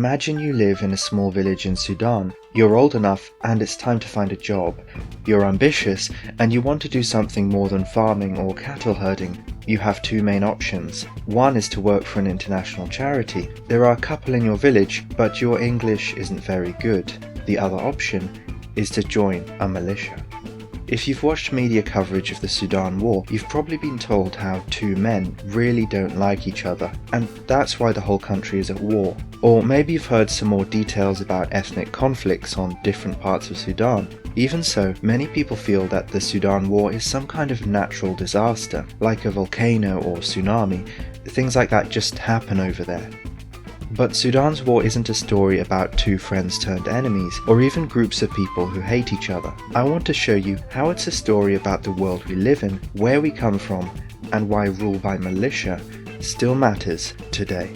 Imagine you live in a small village in Sudan. You're old enough and it's time to find a job. You're ambitious and you want to do something more than farming or cattle herding. You have two main options. One is to work for an international charity. There are a couple in your village, but your English isn't very good. The other option is to join a militia. If you've watched media coverage of the Sudan War, you've probably been told how two men really don't like each other, and that's why the whole country is at war. Or maybe you've heard some more details about ethnic conflicts on different parts of Sudan. Even so, many people feel that the Sudan War is some kind of natural disaster, like a volcano or tsunami. Things like that just happen over there. But Sudan's war isn't a story about two friends turned enemies, or even groups of people who hate each other. I want to show you how it's a story about the world we live in, where we come from, and why rule by militia still matters today.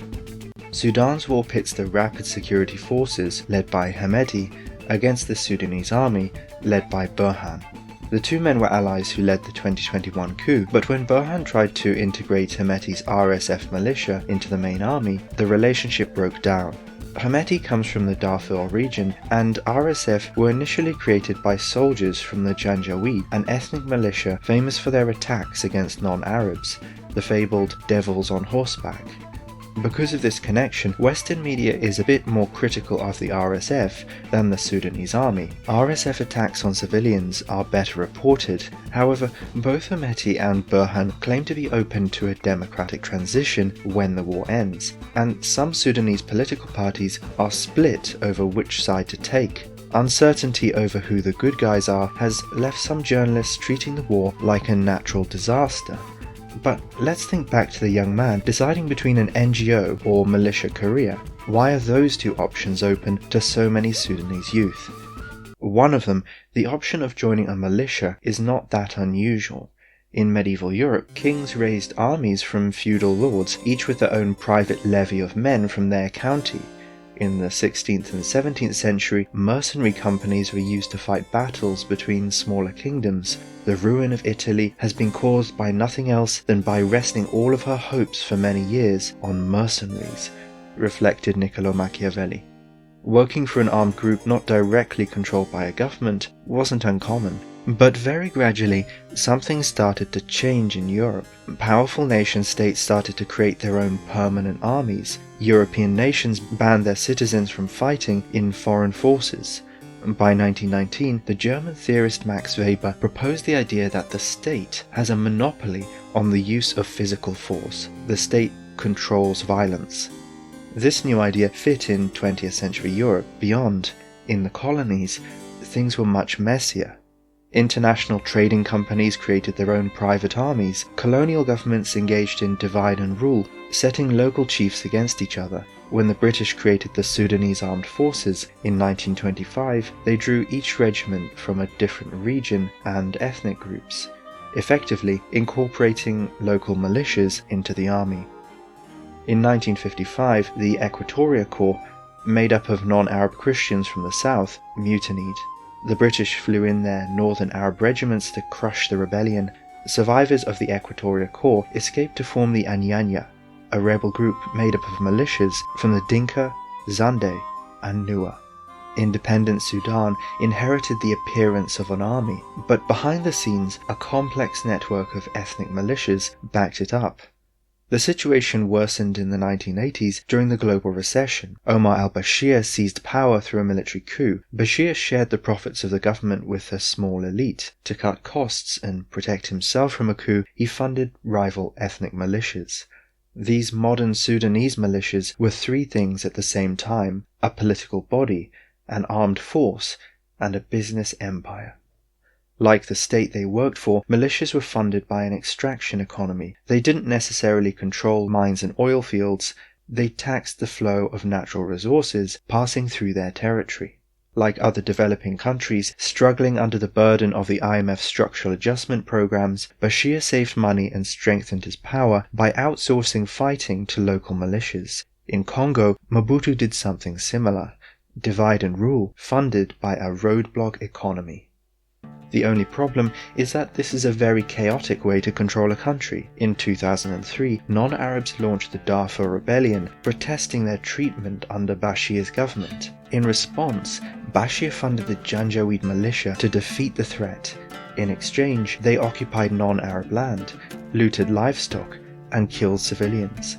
Sudan's war pits the Rapid Security Forces, led by Hemedti, against the Sudanese army, led by Burhan. The two men were allies who led the 2021 coup, but when Burhan tried to integrate Hemedti's RSF militia into the main army, the relationship broke down. Hemedti comes from the Darfur region, and RSF were initially created by soldiers from the Janjaweed, an ethnic militia famous for their attacks against non-Arabs, the fabled devils on horseback. Because of this connection, Western media is a bit more critical of the RSF than the Sudanese army. RSF attacks on civilians are better reported. However, both Hemedti and Burhan claim to be open to a democratic transition when the war ends, and some Sudanese political parties are split over which side to take. Uncertainty over who the good guys are has left some journalists treating the war like a natural disaster. But let's think back to the young man deciding between an NGO or militia career. Why are those two options open to so many Sudanese youth? One of them, the option of joining a militia, is not that unusual. In medieval Europe, kings raised armies from feudal lords, each with their own private levy of men from their county. In the 16th and 17th century, mercenary companies were used to fight battles between smaller kingdoms. The ruin of Italy has been caused by nothing else than by resting all of her hopes for many years on mercenaries, reflected Niccolò Machiavelli. Working for an armed group not directly controlled by a government wasn't uncommon. But very gradually, something started to change in Europe. Powerful nation-states started to create their own permanent armies. European nations banned their citizens from fighting in foreign forces. By 1919, the German theorist Max Weber proposed the idea that the state has a monopoly on the use of physical force. The state controls violence. This new idea fit in 20th century Europe. Beyond, in the colonies, things were much messier. International trading companies created their own private armies. Colonial governments engaged in divide and rule, setting local chiefs against each other. When the British created the Sudanese Armed Forces in 1925, they drew each regiment from a different region and ethnic groups, effectively incorporating local militias into the army. In 1955, the Equatorial Corps, made up of non-Arab Christians from the south, mutinied. The British flew in their northern Arab regiments to crush the rebellion. Survivors of the Equatorial Corps escaped to form the Anyanya, a rebel group made up of militias from the Dinka, Zande, and Nuer. Independent Sudan inherited the appearance of an army, but behind the scenes, a complex network of ethnic militias backed it up. The situation worsened in the 1980s during the global recession. Omar al-Bashir seized power through a military coup. Bashir shared the profits of the government with a small elite. To cut costs and protect himself from a coup, he funded rival ethnic militias. These modern Sudanese militias were three things at the same time: a political body, an armed force, and a business empire. Like the state they worked for, militias were funded by an extraction economy. They didn't necessarily control mines and oil fields, they taxed the flow of natural resources passing through their territory. Like other developing countries struggling under the burden of the IMF structural adjustment programs, Bashir saved money and strengthened his power by outsourcing fighting to local militias. In Congo, Mobutu did something similar: divide and rule, funded by a roadblock economy. The only problem is that this is a very chaotic way to control a country. In 2003, non-Arabs launched the Darfur Rebellion, protesting their treatment under Bashir's government. In response, Bashir funded the Janjaweed militia to defeat the threat. In exchange, they occupied non-Arab land, looted livestock, and killed civilians.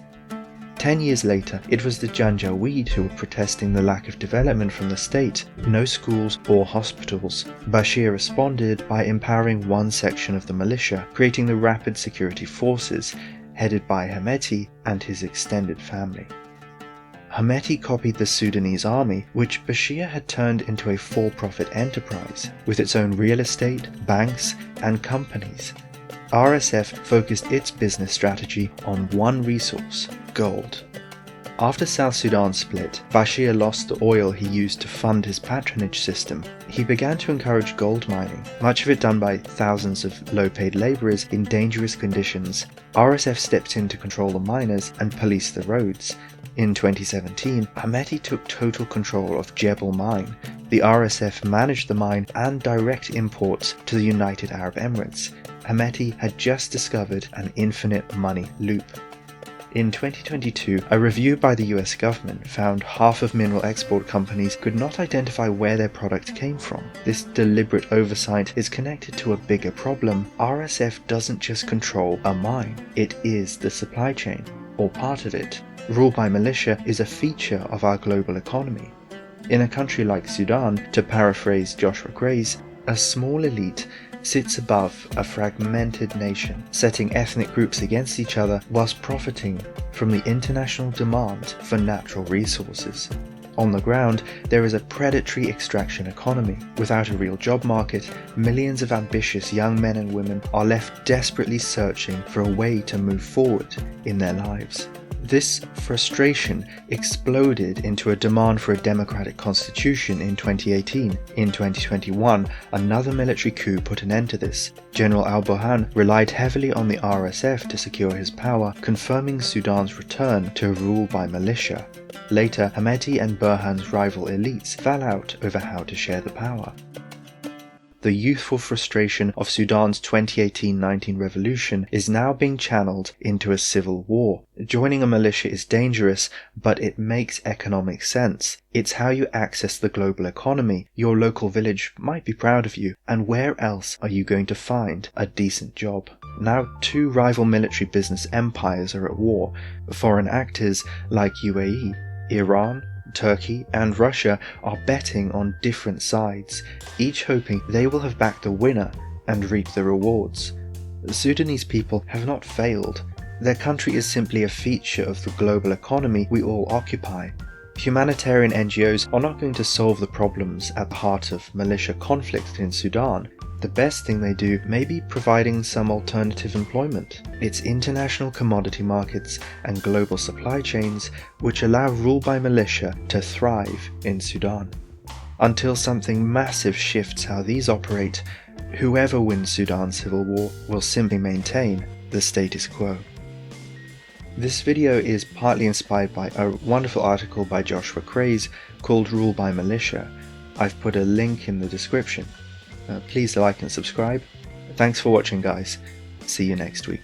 10 years later, it was the Janjaweed who were protesting the lack of development from the state, no schools or hospitals. Bashir responded by empowering one section of the militia, creating the Rapid Security Forces, headed by Hemedti and his extended family. Hemedti copied the Sudanese army, which Bashir had turned into a for-profit enterprise, with its own real estate, banks, and companies. RSF focused its business strategy on one resource: gold. After South Sudan split, Bashir lost the oil he used to fund his patronage system. He began to encourage gold mining, much of it done by thousands of low-paid laborers in dangerous conditions. RSF stepped in to control the miners and police the roads. In 2017, Hemedti took total control of Jebel Mine. The RSF managed the mine and direct imports to the United Arab Emirates. Hemedti had just discovered an infinite money loop. In 2022, a review by the US government found half of mineral export companies could not identify where their product came from. This deliberate oversight is connected to a bigger problem. RSF doesn't just control a mine, it is the supply chain, or part of it. Rule by militia is a feature of our global economy. In a country like Sudan, to paraphrase Joshua Grace, a small elite sits above a fragmented nation, setting ethnic groups against each other whilst profiting from the international demand for natural resources. On the ground, there is a predatory extraction economy. Without a real job market, millions of ambitious young men and women are left desperately searching for a way to move forward in their lives. This frustration exploded into a demand for a democratic constitution in 2018. In 2021, another military coup put an end to this. General al-Burhan relied heavily on the RSF to secure his power, confirming Sudan's return to rule by militia. Later, Hemedti and Burhan's rival elites fell out over how to share the power. The youthful frustration of Sudan's 2018-19 revolution is now being channeled into a civil war. Joining a militia is dangerous, but it makes economic sense. It's how you access the global economy. Your local village might be proud of you, and where else are you going to find a decent job? Now, two rival military business empires are at war. Foreign actors like UAE, Iran, Turkey and Russia are betting on different sides, each hoping they will have backed the winner and reap the rewards. The Sudanese people have not failed. Their country is simply a feature of the global economy we all occupy. Humanitarian NGOs are not going to solve the problems at the heart of militia conflict in Sudan. The best thing they do may be providing some alternative employment. It's international commodity markets and global supply chains which allow rule by militia to thrive in Sudan. Until something massive shifts how these operate, whoever wins Sudan's civil war will simply maintain the status quo. This video is partly inspired by a wonderful article by Joshua Grace called Rule by Militia. I've put a link in the description. Please like and subscribe. Thanks for watching, guys. See you next week.